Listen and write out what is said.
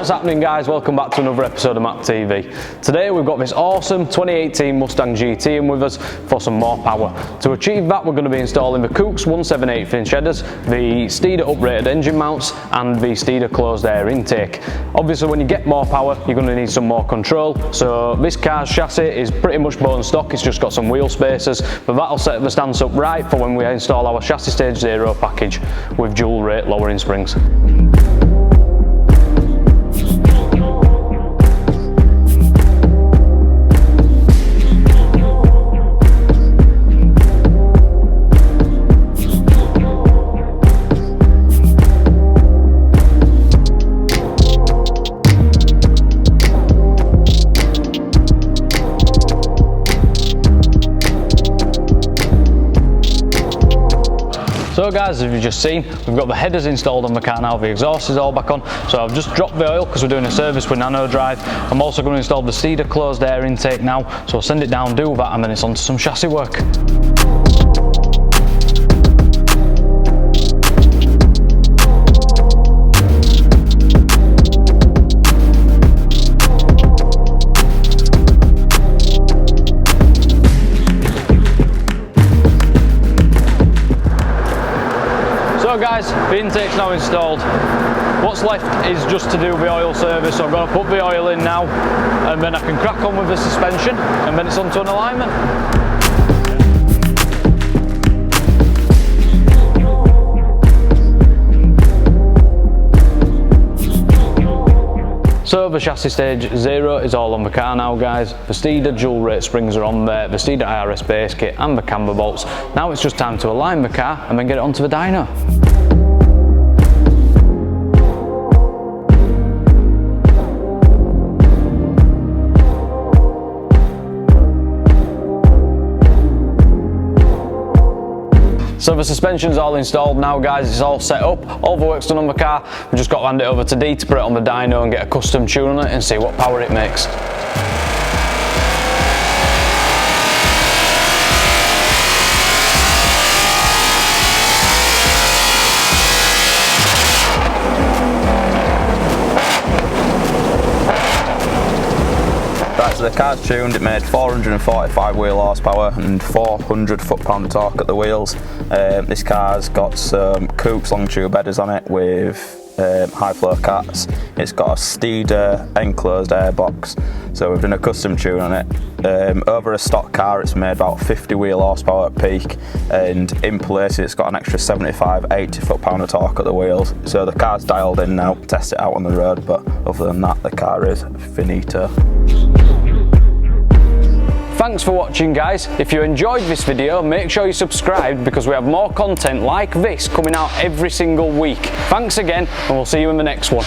What's happening, guys? Welcome back to another episode of Map TV. Today we've got this awesome 2018 Mustang GT in with us for some more power. To achieve that, we're going to be installing the Kooks 1/7/8 inch headers, the Steeda uprated engine mounts and the Steeda closed air intake. Obviously when you get more power you're going to need some more control, so this car's chassis is pretty much bone stock. It's just got some wheel spacers, but that'll set the stance up right for when we install our chassis stage 0 package with dual rate lowering springs. So guys, as you've just seen, we've got the headers installed on the car now, the exhaust is all back on, so I've just dropped the oil because we're doing a service with Nano Drive. I'm also going to install the Steeda closed air intake now, so I'll send it down, do that, and then it's on to some chassis work. So guys, the intake's now installed. What's left is just to do the oil service, so I'm going to put the oil in now and then I can crack on with the suspension and then it's on to an alignment. So the chassis stage 0 is all on the car now, guys. The Steeda dual rate springs are on there, the Steeda IRS base kit and the camber bolts. Now it's just time to align the car and then get it onto the dyno. So the suspension's all installed now, guys, it's all set up, all the work's done on the car. We've just got to hand it over to Dee to put it on the dyno and get a custom tune on it and see what power it makes. So the car's tuned, it made 445 wheel horsepower and 400 foot-pound of torque at the wheels. This car's got some Kooks long tube headers on it with high flow cats. It's got a Steeda enclosed air box, so we've done a custom tune on it. Over a stock car it's made about 50 wheel horsepower at peak, and in place it's got an extra 75-80 foot-pound of torque at the wheels. So the car's dialed in now, test it out on the road, but other than that the car is finito. Thanks for watching, guys. If you enjoyed this video, make sure you subscribe because we have more content like this coming out every single week. Thanks again, and we'll see you in the next one.